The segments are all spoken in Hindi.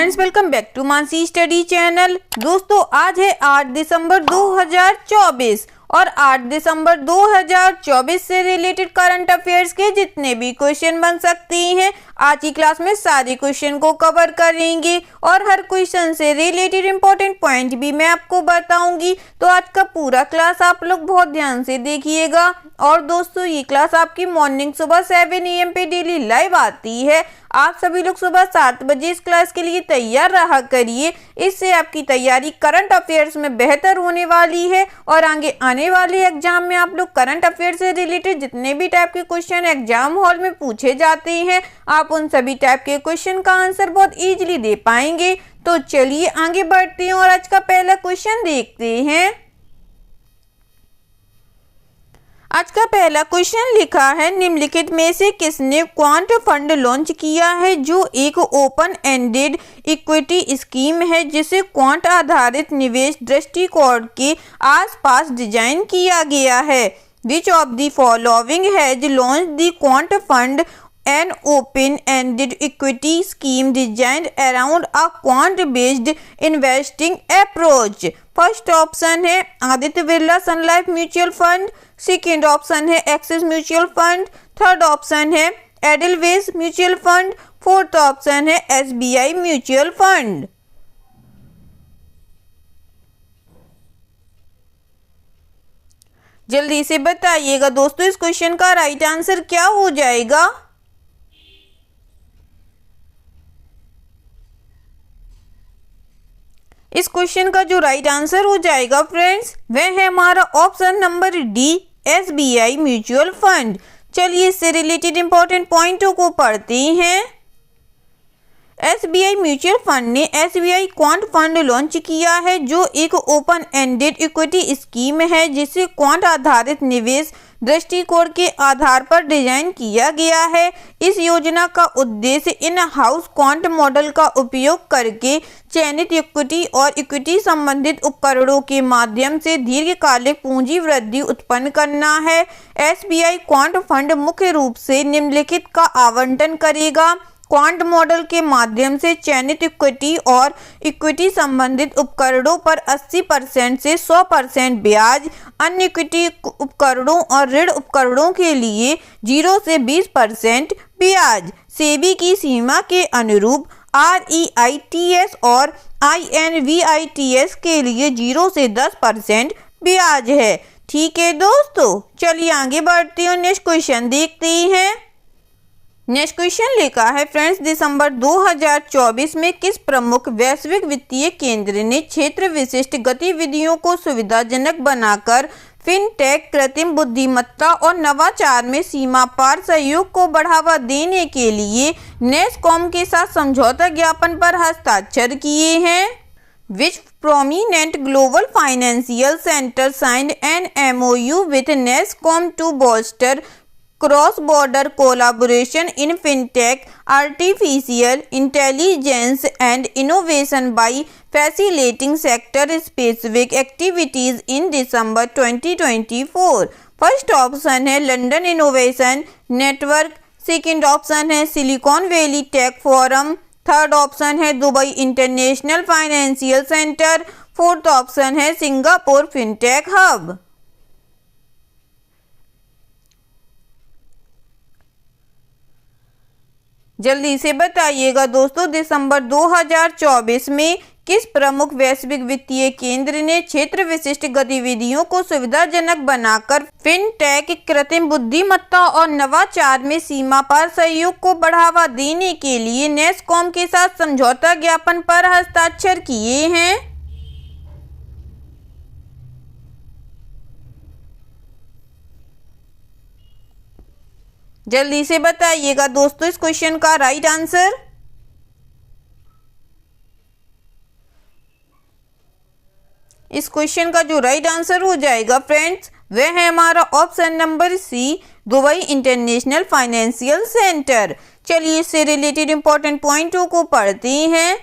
Friends, welcome back to Mansi study channel. दोस्तों, आज है 8 दिसंबर 2024 और 8 दिसंबर 2024 से रिलेटेड करंट अफेयर्स के जितने भी क्वेश्चन बन सकती हैं, आज की क्लास में सारे क्वेश्चन को कवर करेंगे और हर क्वेश्चन से रिलेटेड इंपॉर्टेंट पॉइंट भी मैं आपको बताऊंगी। तो आज का पूरा क्लास आप लोग बहुत ध्यान से देखिएगा। और दोस्तों, ये क्लास आपकी मॉर्निंग सुबह 7 AM पे डेली लाइव आती है। आप सभी लोग सुबह 7 बजे इस क्लास के लिए तैयार रहा करिए। इससे आपकी तैयारी करंट अफेयर्स में बेहतर होने वाली है और आगे आने वाले एग्जाम में आप लोग करंट अफेयर्स से रिलेटेड जितने भी टाइप के क्वेश्चन एग्जाम हॉल में पूछे जाते हैं, आप उन सभी टाइप के क्वेश्चन का आंसर बहुत इजीली दे पाएंगे। तो चलिए आगे बढ़ते हैं और आज का पहला क्वेश्चन देखते हैं। आज का पहला क्वेश्चन लिखा है, निम्नलिखित में से किसने क्वांट फंड लॉन्च किया है जो एक ओपन एंडेड इक्विटी स्कीम है जिसे क्वांट आधारित निवेश दृष्टिकोण के आसपास डिजाइन किया गया है। Which of the following has launched the quant fund, an open-ended equity scheme designed around a quant-based investing approach? First option है Aditya Birla Sun Life mutual fund, second option है Axis mutual fund, third option है Edelweiss mutual fund, fourth option है SBI म्यूचुअल फंड। जल्दी से बताइएगा दोस्तों, इस क्वेश्चन का राइट आंसर क्या हो जाएगा। इस क्वेश्चन का जो राइट आंसर हो जाएगा फ्रेंड्स, वह है हमारा option number D, SBI mutual fund. चलिए इससे रिलेटेड इंपॉर्टेंट पॉइंटों को पढ़ते हैं। SBI म्यूचुअल फंड ने SBI क्वांट फंड लॉन्च किया है जो एक ओपन एंडेड इक्विटी स्कीम है जिसे क्वांट आधारित निवेश दृष्टिकोण के आधार पर डिजाइन किया गया है। इस योजना का उद्देश्य इन हाउस क्वांट मॉडल का उपयोग करके चयनित इक्विटी और इक्विटी संबंधित उपकरणों के माध्यम से दीर्घकालिक पूंजी वृद्धि उत्पन्न करना है। SBI क्वांट फंड मुख्य रूप से निम्नलिखित का आवंटन करेगा। क्वांट मॉडल के माध्यम से चयनित इक्विटी और इक्विटी संबंधित उपकरणों पर 80% से 100% ब्याज, अन्य इक्विटी उपकरणों और ऋण उपकरणों के लिए 0 से 20% ब्याज, सेबी की सीमा के अनुरूप REITs और INVITs के लिए 0 से 10% ब्याज है। ठीक है दोस्तों, चलिए आगे बढ़ते हैं और नेक्स्ट क्वेश्चन देखते हैं। नेक्स्ट क्वेश्चन लिखा है फ्रेंड्स, दिसंबर 2024 में किस प्रमुख वैश्विक वित्तीय केंद्र ने क्षेत्र विशिष्ट गतिविधियों को सुविधाजनक बनाकर फिनटेक, कृत्रिम बुद्धिमत्ता और नवाचार में सीमा पार सहयोग को बढ़ावा देने के लिए नेस्कॉम के साथ समझौता ज्ञापन पर हस्ताक्षर किए हैं? Which prominent global financial center signed an MOU with NESCOM to bolster cross-border collaboration in fintech, artificial intelligence and innovation by facilitating sector-specific activities in December 2024? First option है London innovation network, second option है Silicon Valley tech forum, third option है Dubai international financial centre, fourth option है सिंगापुर फिनटेक हब। जल्दी से बताइएगा दोस्तों, दिसंबर 2024 में किस प्रमुख वैश्विक वित्तीय केंद्र ने क्षेत्र विशिष्ट गतिविधियों को सुविधाजनक बनाकर फिनटेक, कृत्रिम बुद्धिमत्ता और नवाचार में सीमा पार सहयोग को बढ़ावा देने के लिए नेस्कॉम के साथ समझौता ज्ञापन पर हस्ताक्षर किए हैं? जल्दी से बताइएगा दोस्तों, इस क्वेश्चन का राइट आंसर। इस क्वेश्चन का जो राइट आंसर हो जाएगा फ्रेंड्स, वह है हमारा option number C, Dubai international financial centre. चलिए इससे रिलेटेड इंपॉर्टेंट पॉइंटों को पढ़ते हैं।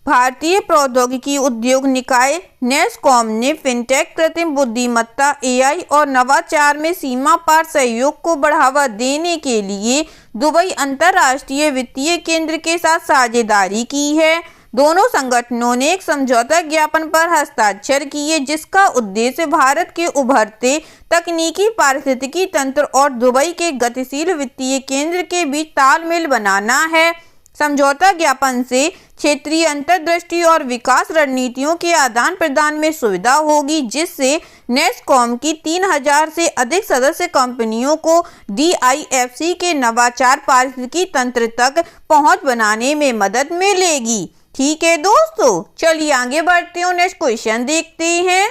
भारतीय प्रौद्योगिकी उद्योग निकाय नेस्कॉम ने फिनटेक, कृत्रिम बुद्धिमत्ता, AI और नवाचार में सीमा पार सहयोग को बढ़ावा देने के लिए दुबई अंतर्राष्ट्रीय वित्तीय केंद्र के साथ साझेदारी की है। दोनों संगठनों ने एक समझौता ज्ञापन पर हस्ताक्षर किए, जिसका उद्देश्य भारत के उभरते तकनीकी, पारिस्थितिकी तंत्र और दुबई के गतिशील वित्तीय केंद्र के बीच तालमेल बनाना है। समझौता ज्ञापन से क्षेत्रीय अंतर्दृष्टि और विकास रणनीतियों के आदान प्रदान में सुविधा होगी, जिससे नेस्कॉम की 3000 से अधिक सदस्य कंपनियों को DIFC के नवाचार पारिस्थितिकी तंत्र तक पहुंच बनाने में मदद मिलेगी। ठीक है दोस्तों, चलिए आगे बढ़ते हैं, नेक्स्ट क्वेश्चन देखते हैं।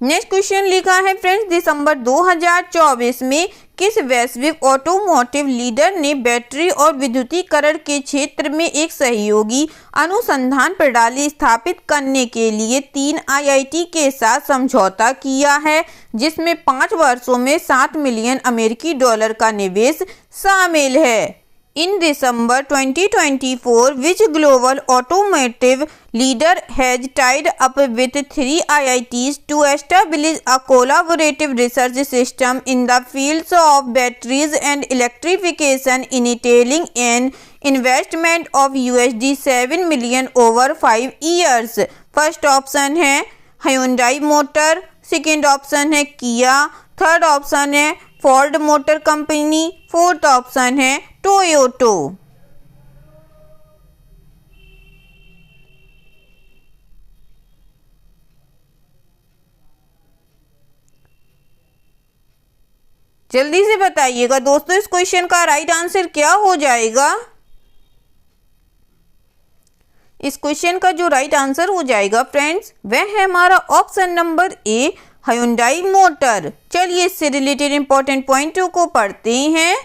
नेक्स्ट क्वेश्चन लिखा है फ्रेंड्स, दिसंबर 2024 में किस वैश्विक ऑटोमोटिव लीडर ने बैटरी और विद्युतीकरण के क्षेत्र में एक सहयोगी अनुसंधान प्रणाली स्थापित करने के लिए 3 IIT के साथ समझौता किया है, जिसमें 5 वर्षों में $7 मिलियन अमेरिकी डॉलर का निवेश शामिल है। In December 2024, which global automotive leader has tied up with 3 IITs to establish a collaborative research system in the fields of batteries and electrification, entailing an investment of $7 million over 5 years? First option है Hyundai मोटर, सेकेंड ऑप्शन है किया, थर्ड ऑप्शन है Ford motor company, fourth option है टोयोटो। जल्दी से बताइएगा दोस्तों, इस क्वेश्चन का राइट आंसर क्या हो जाएगा। इस क्वेश्चन का जो राइट आंसर हो जाएगा फ्रेंड्स, वह है हमारा option number A, Hyundai motor. चलिए इससे रिलेटेड इंपॉर्टेंट पॉइंटों को पढ़ते हैं।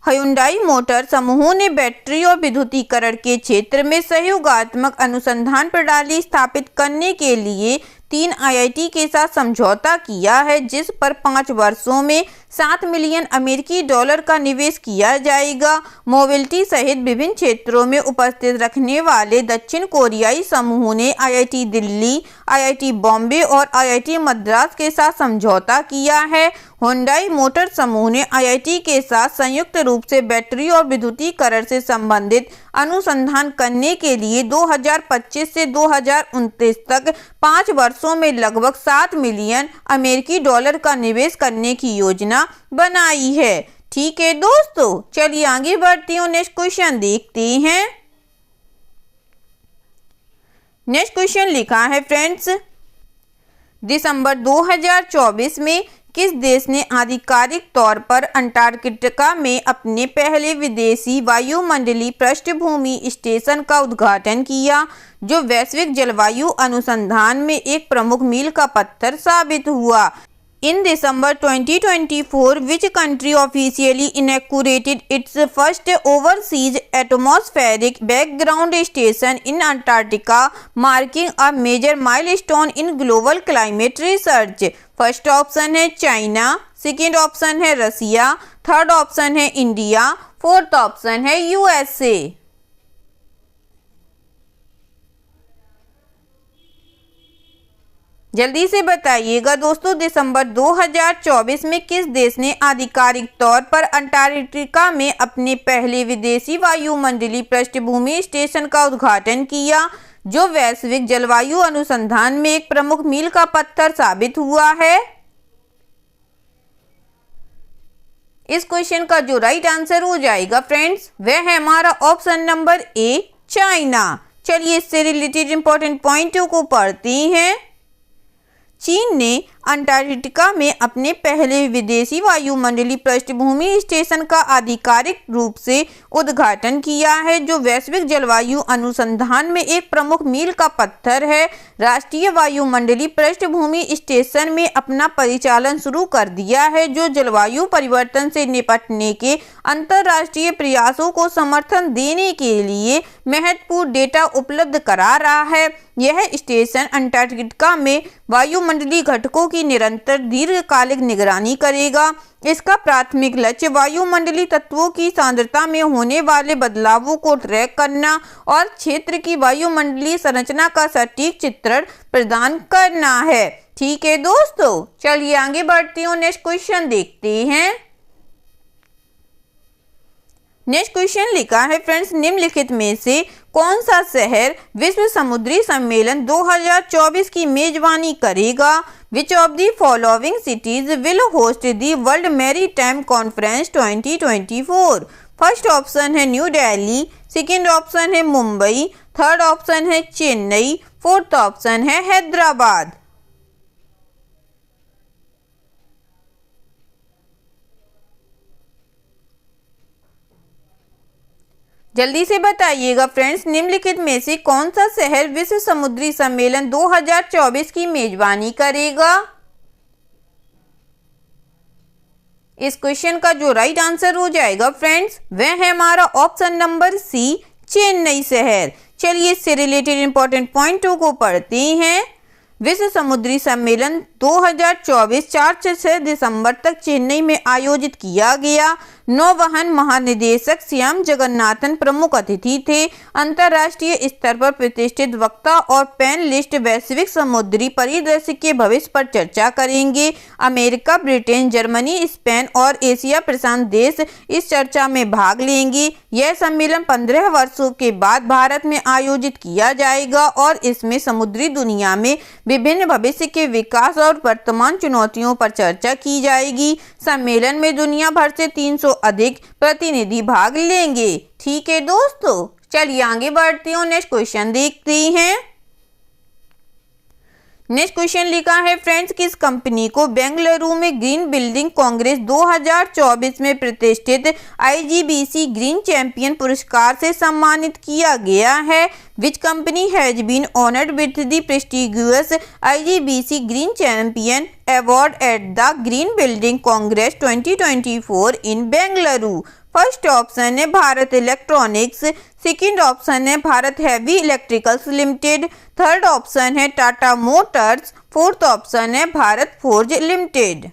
Hyundai मोटर समूह ने बैटरी और विद्युतीकरण के क्षेत्र में सहयोगात्मक अनुसंधान प्रणाली स्थापित करने के लिए 3 IIT के साथ समझौता किया है, जिस पर 5 वर्षों में $7 मिलियन अमेरिकी डॉलर का निवेश किया जाएगा। मोबिलिटी सहित विभिन्न क्षेत्रों में उपस्थित रखने वाले दक्षिण कोरियाई समूह ने IIT दिल्ली, IIT बॉम्बे और IIT मद्रास के साथ समझौता किया है। Hyundai मोटर समूह ने IIT के साथ संयुक्त रूप से बैटरी और विद्युतीकरण से संबंधित अनुसंधान करने के लिए 2025 से 2029 तक 5 वर्षों में लगभग $7 मिलियन अमेरिकी डॉलर का निवेश करने की योजना बनाई है। ठीक है दोस्तों, चलिए आगे बढ़ती हूँ, नेक्स्ट क्वेश्चन देखते हैं। नेक्स्ट क्वेश्चन लिखा है फ्रेंड्स, दिसंबर 2024 में किस देश ने आधिकारिक तौर पर अंटार्कटिका में अपने पहले विदेशी वायुमंडलीय पृष्ठभूमि स्टेशन का उद्घाटन किया, जो वैश्विक जलवायु अनुसंधान में एक प्रमुख मील का पत्थर साबित हुआ। In December 2024, which country officially inaugurated its first overseas atmospheric background station in Antarctica, marking a major milestone in global climate research? First option है चाइना, सेकेंड ऑप्शन है रसिया, थर्ड ऑप्शन है इंडिया, फोर्थ ऑप्शन है USA। जल्दी से बताइएगा दोस्तों, दिसंबर 2024 में किस देश ने आधिकारिक तौर पर अंटार्कटिका में अपने पहले विदेशी वायुमंडलीय पृष्ठभूमि स्टेशन का उद्घाटन किया, जो वैश्विक जलवायु अनुसंधान में एक प्रमुख मील का पत्थर साबित हुआ है। इस क्वेश्चन का जो राइट आंसर हो जाएगा फ्रेंड्स, वह है हमारा ऑप्शन नंबर ए, चाइना। चलिए इससे रिलेटेड इंपॉर्टेंट पॉइंटों को पढ़ते हैं। चीन ने अंटार्कटिका में अपने पहले विदेशी वायुमंडलीय पृष्ठभूमि स्टेशन का आधिकारिक रूप से उद्घाटन किया है, जो वैश्विक जलवायु अनुसंधान में एक प्रमुख मील का पत्थर है। राष्ट्रीय वायुमंडलीय पृष्ठभूमि स्टेशन में अपना परिचालन शुरू कर दिया है, जो जलवायु परिवर्तन से निपटने के अंतर्राष्ट्रीय प्रयासों को समर्थन देने के लिए महत्वपूर्ण डेटा उपलब्ध करा रहा है। यह स्टेशन अंटार्कटिका में वायुमंडलीय घटकों की निरंतर दीर्घकालिक निगरानी करेगा। इसका प्राथमिक लक्ष्य वायुमंडलीय तत्वों की सांद्रता में होने वाले बदलावों को ट्रैक करना और क्षेत्र की वायुमंडलीय संरचना का सटीक चित्रण प्रदान करना है। ठीक है दोस्तों, चलिए आगे बढ़ते हैं, नेक्स्ट क्वेश्चन देखते हैं। नेक्स्ट क्वेश्चन लिखा है फ्रेंड्स, निम्नलिखित में से कौन सा शहर विश्व समुद्री सम्मेलन 2024 की मेजबानी करेगा? Which of the following cities will host the world maritime conference 2024? First option है न्यू दिल्ली, सेकेंड ऑप्शन है मुंबई, थर्ड ऑप्शन है चेन्नई, फोर्थ ऑप्शन है हैदराबाद। जल्दी से बताइएगा फ्रेंड्स, निम्नलिखित में से कौन सा शहर विश्व समुद्री सम्मेलन 2024 की मेजबानी करेगा? इस क्वेश्चन का जो राइट आंसर हो जाएगा फ्रेंड्स, वह है हमारा ऑप्शन नंबर सी, चेन्नई शहर। चलिए इससे रिलेटेड इंपॉर्टेंट पॉइंटों को पढ़ते हैं। विश्व समुद्री सम्मेलन 2024 4 से 6 दिसंबर तक चेन्नई में आयोजित किया गया। नौवहन महानिदेशक श्याम जगन्नाथन प्रमुख अतिथि थे। अंतर्राष्ट्रीय स्तर पर प्रतिष्ठित वक्ता और पैनलिस्ट वैश्विक समुद्री परिदृश्य के भविष्य पर चर्चा करेंगे। अमेरिका, ब्रिटेन, जर्मनी, स्पेन और एशिया प्रशांत देश इस चर्चा में भाग लेंगे। यह सम्मेलन 15 वर्षों के बाद भारत में आयोजित किया जाएगा और इसमें समुद्री दुनिया में विभिन्न भविष्य के विकास और वर्तमान चुनौतियों पर चर्चा की जाएगी। सम्मेलन में दुनिया भर से 300 अधिक प्रतिनिधि भाग लेंगे। ठीक है दोस्तों, चलिए आगे बढ़ते हैं, नेक्स्ट क्वेश्चन देखते हैं। नेक्स्ट क्वेश्चन लिखा है फ्रेंड्स, किस कंपनी को बेंगलुरु में ग्रीन बिल्डिंग कांग्रेस 2024 में प्रतिष्ठित IGBC ग्रीन चैंपियन पुरस्कार से सम्मानित किया गया है? Which company has been honoured with the prestigious IGBC green champion award at the green building congress 2024 in Bengaluru? First option है भारत इलेक्ट्रॉनिक्स, सेकंड ऑप्शन है Bharat heavy electricals limited, third option है टाटा मोटर्स, फोर्थ ऑप्शन है भारत फोर्ज लिमिटेड।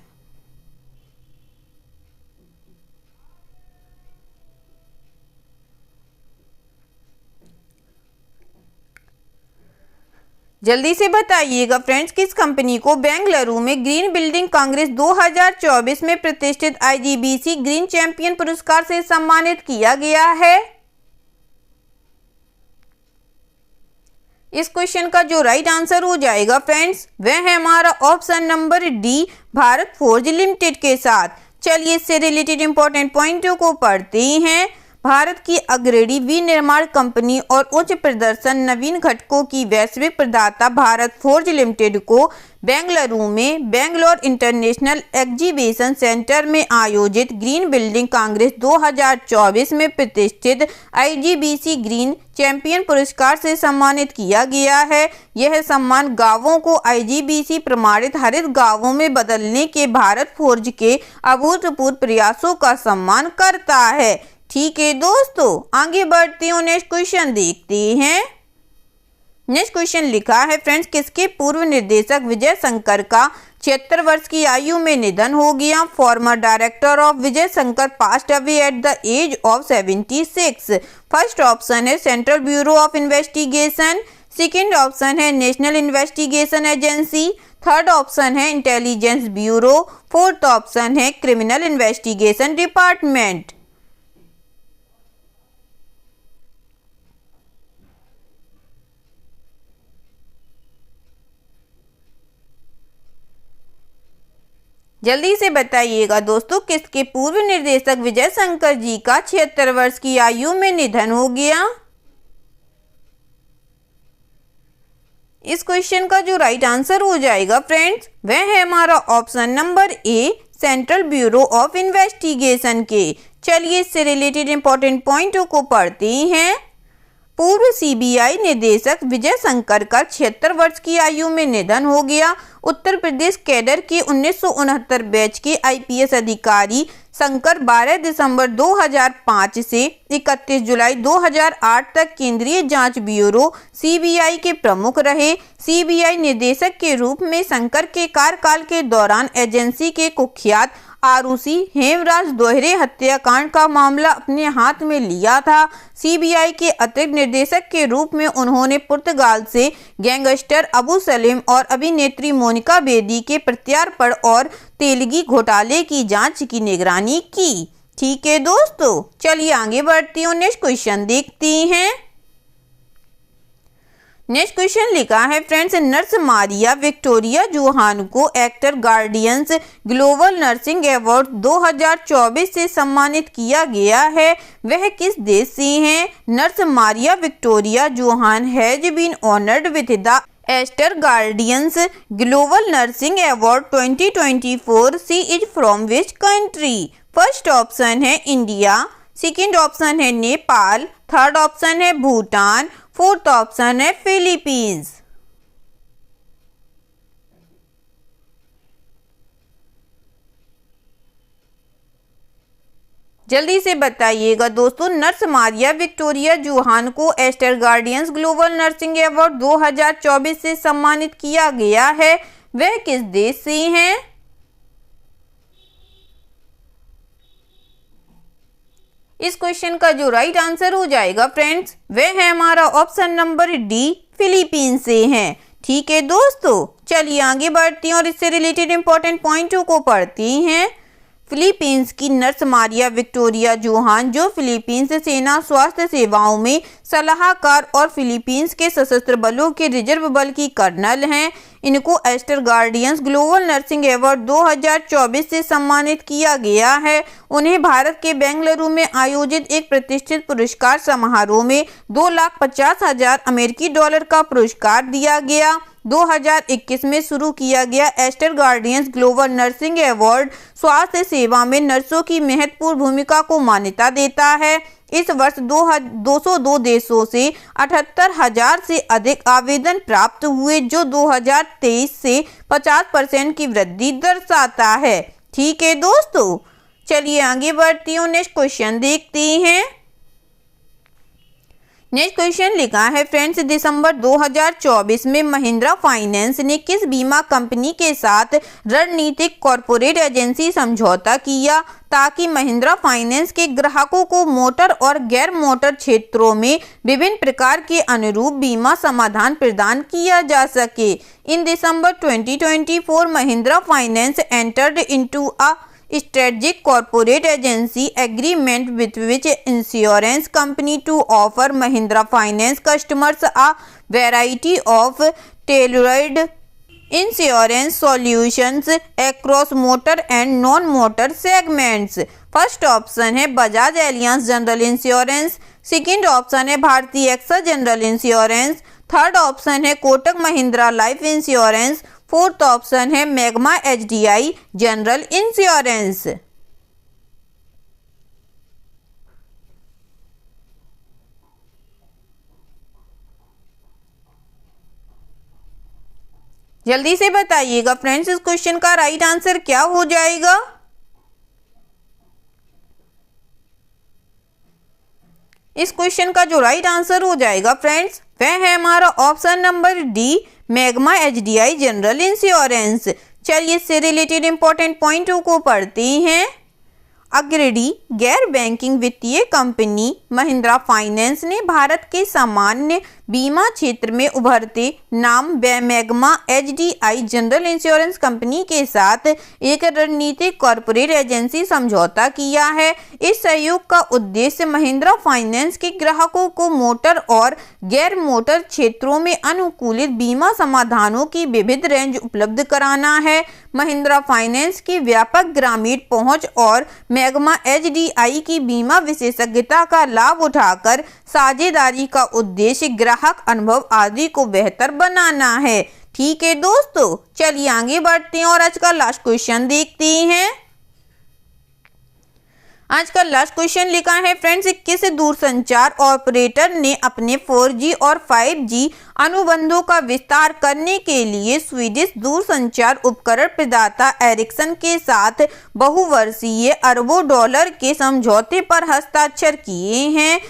जल्दी से बताइएगा फ्रेंड्स, किस कंपनी को बेंगलुरु में ग्रीन बिल्डिंग कांग्रेस 2024 में प्रतिष्ठित IGBC ग्रीन चैंपियन पुरस्कार से सम्मानित किया गया है? इस क्वेश्चन का जो राइट आंसर हो जाएगा फ्रेंड्स, वह है हमारा option number D, Bharat forge limited के साथ। चलिए इससे रिलेटेड इंपॉर्टेंट पॉइंटों को पढ़ते हैं। भारत की अग्रणी विनिर्माण कंपनी और उच्च प्रदर्शन नवीन घटकों की वैश्विक प्रदाता भारत फोर्ज लिमिटेड को बेंगलुरु में बेंगलोर इंटरनेशनल एग्जीबिशन सेंटर में आयोजित ग्रीन बिल्डिंग कांग्रेस 2024 में प्रतिष्ठित IGBC ग्रीन चैंपियन पुरस्कार से सम्मानित किया गया है। यह सम्मान गांवों को IGBC प्रमाणित हरित गांवों में बदलने के भारत फोर्ज के अभूतपूर्व प्रयासों का सम्मान करता है। ठीक है दोस्तों, आगे बढ़ते हैं, नेक्स्ट क्वेश्चन देखते हैं। नेक्स्ट क्वेश्चन लिखा है फ्रेंड्स, किसके पूर्व निर्देशक विजय शंकर का 76 वर्ष की आयु में निधन हो गया? Former director of Vijay Shankar passed away at the age of 76। First option है central bureau of investigation, second option है national investigation agency, third option है इंटेलिजेंस ब्यूरो, फोर्थ ऑप्शन है क्रिमिनल इन्वेस्टिगेशन डिपार्टमेंट। जल्दी से बताइएगा दोस्तों, किसके पूर्व निर्देशक विजय शंकर जी का 76 वर्ष की आयु में निधन हो गया? इस क्वेश्चन का जो राइट आंसर हो जाएगा फ्रेंड्स, वह है हमारा option number A, central bureau of investigation के। चलिए इससे रिलेटेड इंपॉर्टेंट पॉइंटों को पढ़ते हैं। पूर्व CBI निदेशक विजय शंकर का 76 वर्ष की आयु में निधन हो गया। उत्तर प्रदेश कैडर के 1969 बैच के IPS अधिकारी शंकर 12 दिसंबर 2005 से 31 जुलाई 2008 तक केंद्रीय जांच ब्यूरो CBI के प्रमुख रहे। CBI निदेशक के रूप में शंकर के कार्यकाल के दौरान एजेंसी के कुख्यात आरूसी हेमराज दोहरे हत्याकांड का मामला अपने हाथ में लिया था। CBI के अतिरिक्त निर्देशक के रूप में उन्होंने पुर्तगाल से गैंगस्टर अबू सलीम और अभिनेत्री मोनिका बेदी के प्रत्यार्पण और तेलगी घोटाले की जांच की निगरानी की। ठीक है दोस्तों, चलिए आगे बढ़ती हूँ, नेक्स्ट क्वेश्चन देखती हैं। नेक्स्ट क्वेश्चन लिखा है friends, nurse Maria Victoria Johan को actor guardians global nursing award 2024 से सम्मानित किया गया है, वह किस देश से हैं? Nurse Maria Victoria Johan has been honoured with the Aster guardians global nursing award 2024। She is from which country? First option है इंडिया, सेकेंड ऑप्शन है नेपाल, थर्ड ऑप्शन है भूटान, फोर्थ ऑप्शन है फिलीपींस। जल्दी से बताइएगा दोस्तों, नर्स मारिया विक्टोरिया जोहान को actor guardians global nursing award 2024 से सम्मानित किया गया है, वह किस देश से हैं? इस क्वेश्चन का जो राइट आंसर हो जाएगा फ्रेंड्स, वह है हमारा ऑप्शन नंबर डी, फिलीपींस से हैं। ठीक है दोस्तों, चलिए आगे बढ़ती हैं और इससे रिलेटेड इंपॉर्टेंट पॉइंटों को पढ़ती हैं। फिलीपींस की नर्स मारिया विक्टोरिया जोहान, जो फिलीपींस सेना स्वास्थ्य सेवाओं में सलाहकार और फिलीपींस के सशस्त्र बलों के रिजर्व बल की कर्नल हैं, इनको actor guardians global nursing award 2024 से सम्मानित किया गया है। उन्हें भारत के बेंगलुरु में आयोजित एक प्रतिष्ठित पुरस्कार समारोह में 2,50,000 अमेरिकी डॉलर का पुरस्कार दिया गया। 2021 में शुरू किया गया actor guardians global nursing award स्वास्थ्य सेवा में नर्सों की महत्वपूर्ण भूमिका को मान्यता देता है। इस वर्ष 202 देशों से 78,000 से अधिक आवेदन प्राप्त हुए, जो 2023 से 50% की वृद्धि दर्शाता है। ठीक है दोस्तों, चलिए आगे बढ़ती हूँ, नेक्स्ट क्वेश्चन देखते हैं। नेक्स्ट क्वेश्चन लिखा है फ्रेंड्स, दिसंबर 2024 में महिंद्रा फाइनेंस ने किस बीमा कंपनी के साथ रणनीतिक कॉर्पोरेट एजेंसी समझौता किया ताकि महिंद्रा फाइनेंस के ग्राहकों को मोटर और गैर मोटर क्षेत्रों में विभिन्न प्रकार के अनुरूप बीमा समाधान प्रदान किया जा सके? इन दिसंबर 2024 Mahindra finance entered into a strategic corporate agency agreement with which insurance company to offer Mahindra Finance customers a variety of tailored insurance solutions across motor and non-motor segments। First option है Bajaj Allianz general insurance, second option है Bharatiya AXA general insurance, third option है Kotak Mahindra life insurance, fourth option है मैग्मा एचडीआई जनरल इंश्योरेंस। जल्दी से बताइएगा फ्रेंड्स, इस क्वेश्चन का राइट आंसर क्या हो जाएगा? इस क्वेश्चन का जो राइट आंसर हो जाएगा फ्रेंड्स, वह है हमारा option number D, magma HDI general insurance. चलिए इससे रिलेटेड इंपॉर्टेंट पॉइंटों को पढ़ते हैं। अग्रणी गैर बैंकिंग वित्तीय कंपनी महिंद्रा फाइनेंस ने भारत के सामान्य बीमा क्षेत्र में उभरते नाम magma HDI general insurance company के साथ एक रणनीतिक कॉर्पोरेट एजेंसी समझौता किया है। इस सहयोग का उद्देश्य महिंद्रा फाइनेंस के ग्राहकों को मोटर और गैर मोटर क्षेत्रों में अनुकूलित बीमा समाधानों की विविध रेंज उपलब्ध कराना है। महिंद्रा फाइनेंस की व्यापक ग्रामीण पहुंच और मैग्मा एचडीआई की बीमा विशेषज्ञता का लाभ उठाकर साझेदारी का उद्देश्य ग्राहक अनुभव आदि को बेहतर बनाना है। ठीक है दोस्तों, चलिए आगे बढ़ते हैं और आज का लास्ट क्वेश्चन देखते हैं। आज का लास्ट क्वेश्चन लिखा है फ्रेंड्स, किस दूरसंचार ऑपरेटर ने अपने 4G और 5G अनुबंधों का विस्तार करने के लिए स्वीडिश दूरसंचार उपकरण प्रदाता एरिक्सन के साथ बहुवर्षीय अरबों डॉलर के समझौते पर हस्ताक्षर किए हैं?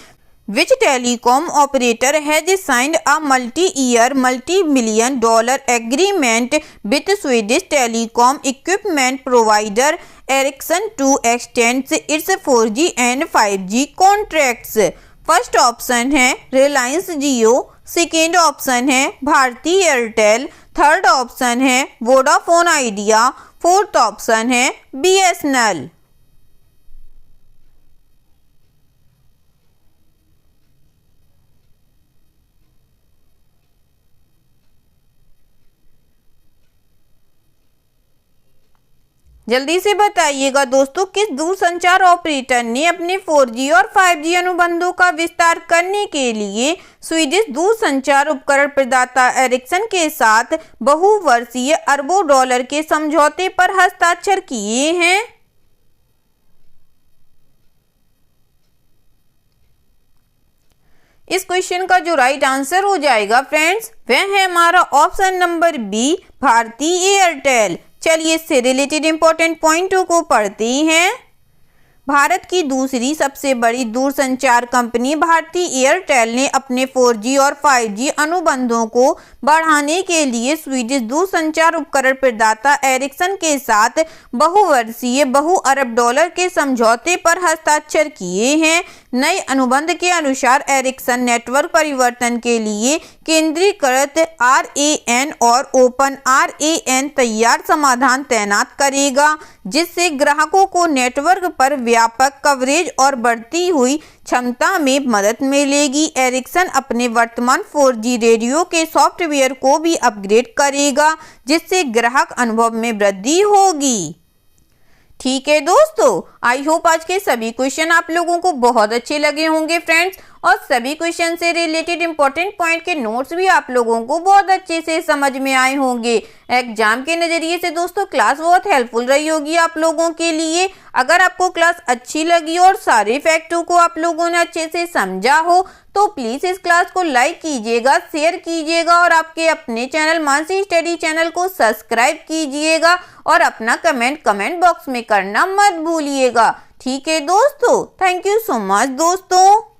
Which telecom operator has signed a multi-year, multi-million dollar agreement with Swedish telecom equipment provider Ericsson to extend its 4G and 5G contracts? First option है रिलायंस जियो, सेकेंड ऑप्शन है भारती एयरटेल, थर्ड ऑप्शन है वोडाफोन आइडिया, फोर्थ ऑप्शन है BSNL। जल्दी से बताइएगा दोस्तों, किस दूरसंचार ऑपरेटर ने अपने 4G और 5G अनुबंधों का विस्तार करने के लिए स्वीडिश दूरसंचार उपकरण प्रदाता एरिक्सन के साथ बहुवर्षीय अरबों डॉलर के समझौते पर हस्ताक्षर किए हैं? इस क्वेश्चन का जो राइट आंसर हो जाएगा फ्रेंड्स, वह है हमारा option number B, Bharti Airtel. चलिए इससे रिलेटेड इंपॉर्टेंट पॉइंटों को पढ़ते हैं। भारत की दूसरी सबसे बड़ी दूरसंचार कंपनी भारती एयरटेल ने अपने 4G और 5G अनुबंधों को बढ़ाने के लिए स्वीडिश दूरसंचार उपकरण प्रदाता एरिक्सन के साथ बहुवर्षीय बहु-अरब डॉलर के समझौते पर हस्ताक्षर किए हैं। नए अनुबंध के अनुसार एरिक्सन नेटवर्क परिवर्तन के लिए केंद्रीकृत RAN और ओपन RAN तैयार समाधान तैनात करेगा, जिससे ग्राहकों को नेटवर्क पर व्यापक कवरेज और बढ़ती हुई क्षमता में मदद मिलेगी। एरिक्सन अपने वर्तमान 4G रेडियो के सॉफ्टवेयर को भी अपग्रेड करेगा, जिससे ग्राहक अनुभव में वृद्धि होगी। ठीक है दोस्तों, आई होप आज के सभी क्वेश्चन आप लोगों को बहुत अच्छे लगे होंगे फ्रेंड्स, और सभी क्वेश्चन से रिलेटेड इंपॉर्टेंट पॉइंट के नोट्स भी आप लोगों को बहुत अच्छे से समझ में आए होंगे। एग्जाम के नज़रिए से दोस्तों क्लास बहुत हेल्पफुल रही होगी आप लोगों के लिए। अगर आपको क्लास अच्छी लगी और सारे फैक्टों को आप लोगों ने अच्छे से समझा हो तो प्लीज़ इस क्लास को लाइक कीजिएगा, शेयर कीजिएगा और आपके अपने चैनल मानसी स्टडी चैनल को सब्सक्राइब कीजिएगा और अपना कमेंट बॉक्स में करना मत भूलिएगा। ठीक है दोस्तों, थैंक यू सो मच दोस्तों।